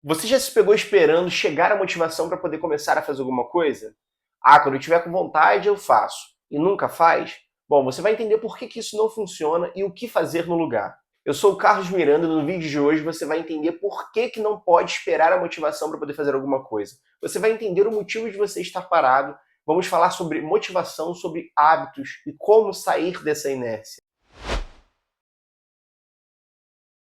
Você já se pegou esperando chegar a motivação para poder começar a fazer alguma coisa? Ah, quando eu tiver com vontade eu faço. E nunca faz? Bom, você vai entender por que isso não funciona e o que fazer no lugar. Eu sou o Carlos Miranda e no vídeo de hoje você vai entender por que não pode esperar a motivação para poder fazer alguma coisa. Você vai entender o motivo de você estar parado. Vamos falar sobre motivação, sobre hábitos e como sair dessa inércia.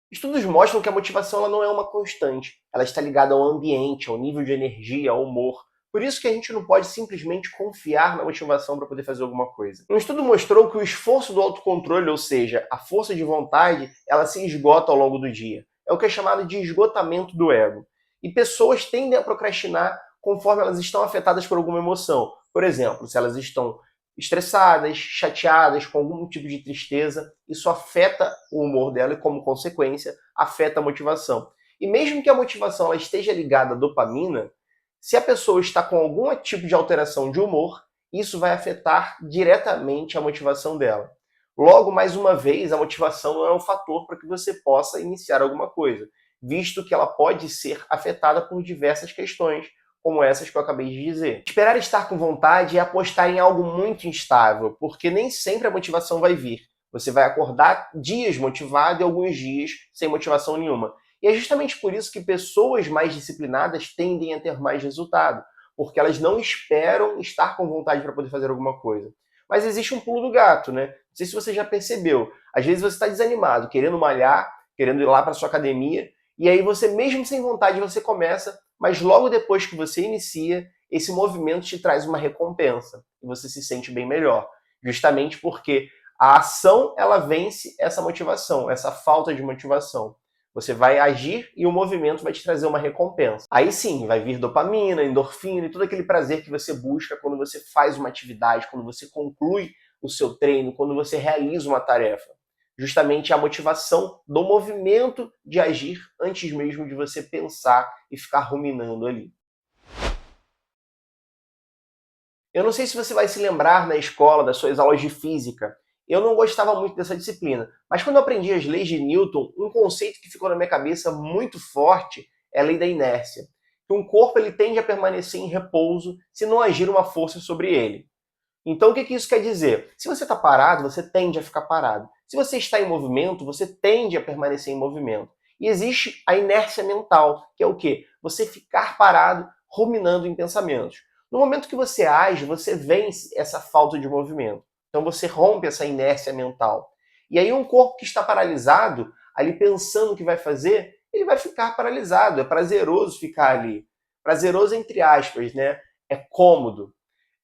Estudos mostram que a motivação ela não é uma constante, ela está ligada ao ambiente, ao nível de energia, ao humor. Por isso que a gente não pode simplesmente confiar na motivação para poder fazer alguma coisa. Um estudo mostrou que o esforço do autocontrole, ou seja, a força de vontade, ela se esgota ao longo do dia. É o que é chamado de esgotamento do ego. E pessoas tendem a procrastinar conforme elas estão afetadas por alguma emoção. Por exemplo, se elas estão estressadas, chateadas, com algum tipo de tristeza, isso afeta o humor dela e, como consequência, afeta a motivação. E mesmo que a motivação ela esteja ligada à dopamina, se a pessoa está com algum tipo de alteração de humor, isso vai afetar diretamente a motivação dela. Logo, mais uma vez, a motivação não é um fator para que você possa iniciar alguma coisa, visto que ela pode ser afetada por diversas questões, como essas que eu acabei de dizer. Esperar estar com vontade é apostar em algo muito instável, porque nem sempre a motivação vai vir. Você vai acordar dias motivado e alguns dias sem motivação nenhuma. E é justamente por isso que pessoas mais disciplinadas tendem a ter mais resultado, porque elas não esperam estar com vontade para poder fazer alguma coisa. Mas existe um pulo do gato, né? Não sei se você já percebeu. Às vezes você está desanimado, querendo malhar, querendo ir lá para sua academia, e aí você, mesmo sem vontade, você começa, mas logo depois que você inicia, esse movimento te traz uma recompensa e você se sente bem melhor. Justamente porque a ação, ela vence essa motivação, essa falta de motivação. Você vai agir e o movimento vai te trazer uma recompensa. Aí sim, vai vir dopamina, endorfina e todo aquele prazer que você busca quando você faz uma atividade, quando você conclui o seu treino, quando você realiza uma tarefa. Justamente a motivação do movimento de agir antes mesmo de você pensar e ficar ruminando ali. Eu não sei se você vai se lembrar na escola das suas aulas de física. Eu não gostava muito dessa disciplina, mas quando eu aprendi as leis de Newton, um conceito que ficou na minha cabeça muito forte é a lei da inércia. Que um corpo ele tende a permanecer em repouso se não agir uma força sobre ele. Então, o que isso quer dizer? Se você está parado, você tende a ficar parado. Se você está em movimento, você tende a permanecer em movimento. E existe a inércia mental, que é o quê? Você ficar parado, ruminando em pensamentos. No momento que você age, você vence essa falta de movimento. Então, você rompe essa inércia mental. E aí, um corpo que está paralisado, ali pensando o que vai fazer, ele vai ficar paralisado. É prazeroso ficar ali. Prazeroso entre aspas, né? É cômodo.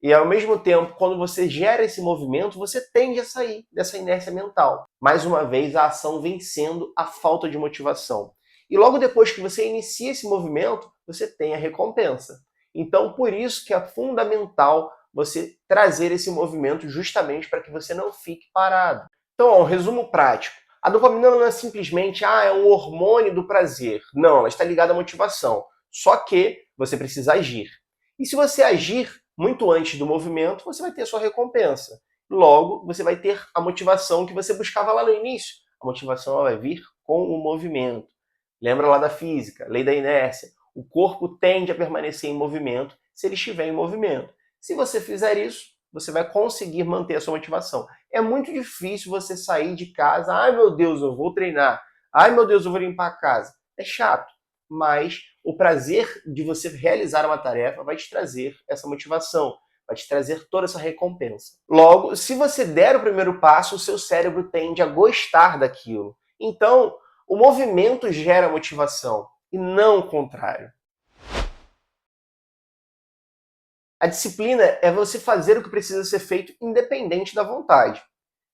E ao mesmo tempo, quando você gera esse movimento, você tende a sair dessa inércia mental. Mais uma vez, a ação vencendo a falta de motivação. E logo depois que você inicia esse movimento, você tem a recompensa. Então, por isso que é fundamental você trazer esse movimento justamente para que você não fique parado. Então, ó, um resumo prático. A dopamina não é simplesmente é um hormônio do prazer. Não, ela está ligada à motivação. Só que você precisa agir. E se você agir muito antes do movimento, você vai ter a sua recompensa. Logo, você vai ter a motivação que você buscava lá no início. A motivação vai vir com o movimento. Lembra lá da física, lei da inércia. O corpo tende a permanecer em movimento se ele estiver em movimento. Se você fizer isso, você vai conseguir manter a sua motivação. É muito difícil você sair de casa, ai meu Deus, eu vou treinar, ai meu Deus, eu vou limpar a casa. É chato, mas o prazer de você realizar uma tarefa vai te trazer essa motivação, vai te trazer toda essa recompensa. Logo, se você der o primeiro passo, o seu cérebro tende a gostar daquilo. Então, o movimento gera motivação e não o contrário. A disciplina é você fazer o que precisa ser feito independente da vontade.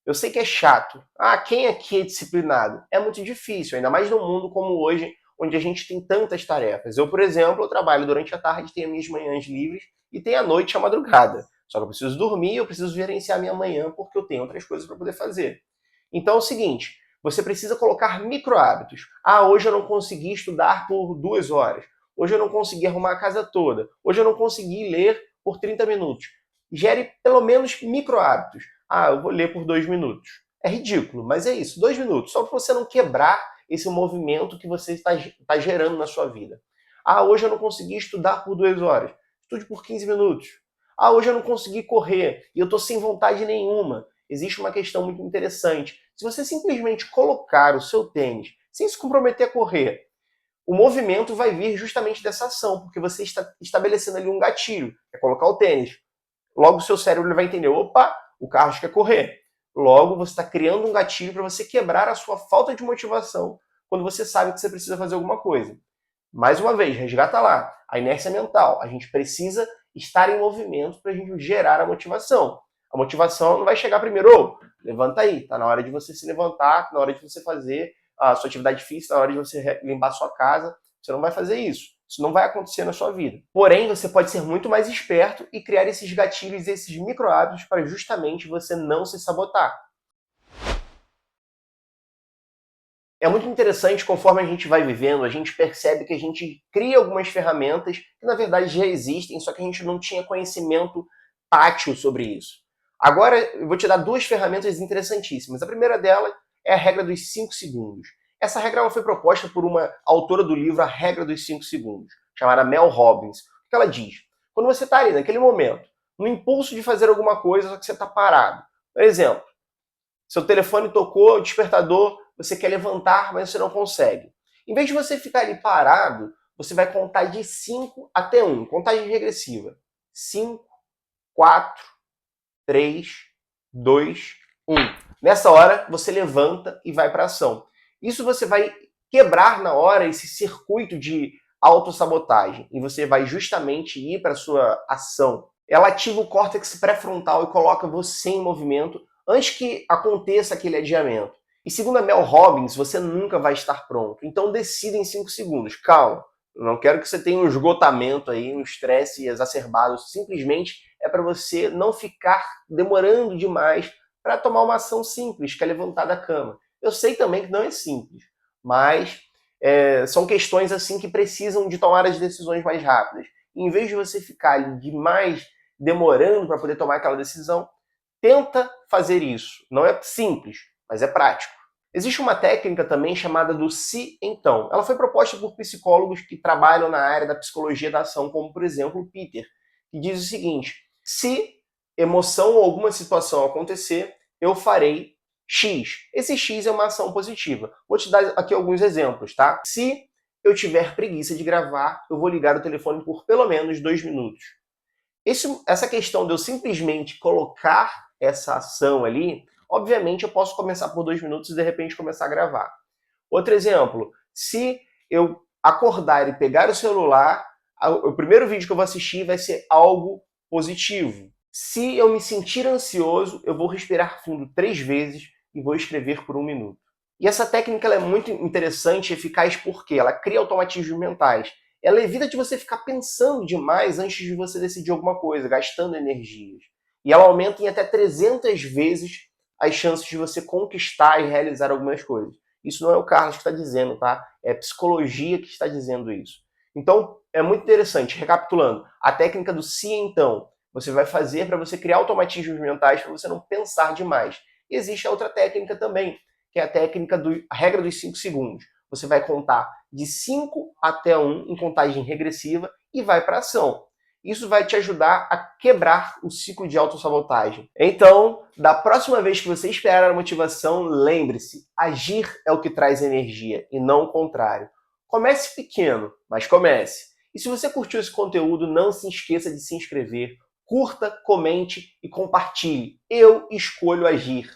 Eu sei que é chato. Quem aqui é disciplinado? É muito difícil, ainda mais num mundo como hoje, onde a gente tem tantas tarefas. Eu, por exemplo, eu trabalho durante a tarde, tenho minhas manhãs livres e tenho a noite e a madrugada. Só que eu preciso dormir, eu preciso gerenciar minha manhã porque eu tenho outras coisas para poder fazer. Então é o seguinte, você precisa colocar micro hábitos. Hoje eu não consegui estudar por 2 horas. Hoje eu não consegui arrumar a casa toda. Hoje eu não consegui ler por 30 minutos. Gere pelo menos micro hábitos. Eu vou ler por 2 minutos. É ridículo, mas é isso, 2 minutos. Só para você não quebrar esse movimento que você está gerando na sua vida. Ah, hoje eu não consegui estudar por 2 horas. Estude por 15 minutos. Ah, hoje eu não consegui correr e eu estou sem vontade nenhuma. Existe uma questão muito interessante. Se você simplesmente colocar o seu tênis sem se comprometer a correr, o movimento vai vir justamente dessa ação, porque você está estabelecendo ali um gatilho, que é colocar o tênis. Logo o seu cérebro vai entender, opa, o Carlos quer correr. Logo você está criando um gatilho para você quebrar a sua falta de motivação quando você sabe que você precisa fazer alguma coisa. Mais uma vez, resgata lá, a inércia mental. A gente precisa estar em movimento para a gente gerar a motivação. A motivação não vai chegar primeiro, ô, levanta aí, tá na hora de você se levantar, tá na hora de você fazer a sua atividade física, tá na hora de você limpar a sua casa. Você não vai fazer isso. Isso não vai acontecer na sua vida. Porém, você pode ser muito mais esperto e criar esses gatilhos, esses micro hábitos para justamente você não se sabotar. É muito interessante, conforme a gente vai vivendo, a gente percebe que a gente cria algumas ferramentas que na verdade já existem, só que a gente não tinha conhecimento tátil sobre isso. Agora eu vou te dar duas ferramentas interessantíssimas. A primeira delas é a regra dos 5 segundos. Essa regra ela foi proposta por uma autora do livro A Regra dos 5 Segundos, chamada Mel Robbins. O que ela diz? Quando você está ali naquele momento, no impulso de fazer alguma coisa, só que você está parado. Por exemplo, seu telefone tocou, o despertador, você quer levantar, mas você não consegue. Em vez de você ficar ali parado, você vai contar de 5 até 1, contagem regressiva. 5, 4, 3, 2, 1. Nessa hora, você levanta e vai para ação. Isso você vai quebrar na hora esse circuito de autossabotagem e você vai justamente ir para a sua ação. Ela ativa o córtex pré-frontal e coloca você em movimento antes que aconteça aquele adiamento. E segundo a Mel Robbins, você nunca vai estar pronto. Então decida em 5 segundos. Calma, eu não quero que você tenha um esgotamento aí, um estresse exacerbado. Simplesmente é para você não ficar demorando demais para tomar uma ação simples, que é levantar da cama. Eu sei também que não é simples, mas são questões assim que precisam de tomar as decisões mais rápidas. E em vez de você ficar demais demorando para poder tomar aquela decisão, tenta fazer isso. Não é simples, mas é prático. Existe uma técnica também chamada do se então. Ela foi proposta por psicólogos que trabalham na área da psicologia da ação, como por exemplo o Peter, que diz o seguinte: se emoção ou alguma situação acontecer, eu farei X. Esse X é uma ação positiva. Vou te dar aqui alguns exemplos, tá? Se eu tiver preguiça de gravar, eu vou ligar o telefone por pelo menos 2 minutos. Essa questão de eu simplesmente colocar essa ação ali, obviamente eu posso começar por 2 minutos e de repente começar a gravar. Outro exemplo, se eu acordar e pegar o celular, o primeiro vídeo que eu vou assistir vai ser algo positivo. Se eu me sentir ansioso, eu vou respirar fundo 3 vezes e vou escrever por 1 minuto. E essa técnica ela é muito interessante e eficaz porque ela cria automatismos mentais. Ela evita de você ficar pensando demais antes de você decidir alguma coisa, gastando energias. E ela aumenta em até 300 vezes as chances de você conquistar e realizar algumas coisas. Isso não é o Carlos que está dizendo, tá? É a psicologia que está dizendo isso. Então, é muito interessante. Recapitulando, a técnica do se então, você vai fazer para você criar automatismos mentais para você não pensar demais. E existe a outra técnica também, que é a técnica a regra dos 5 segundos. Você vai contar de 5 até 1 em contagem regressiva e vai para a ação. Isso vai te ajudar a quebrar o ciclo de autossabotagem. Então, da próxima vez que você esperar a motivação, lembre-se, agir é o que traz energia e não o contrário. Comece pequeno, mas comece. E se você curtiu esse conteúdo, não se esqueça de se inscrever, curta, comente e compartilhe. Eu escolho agir.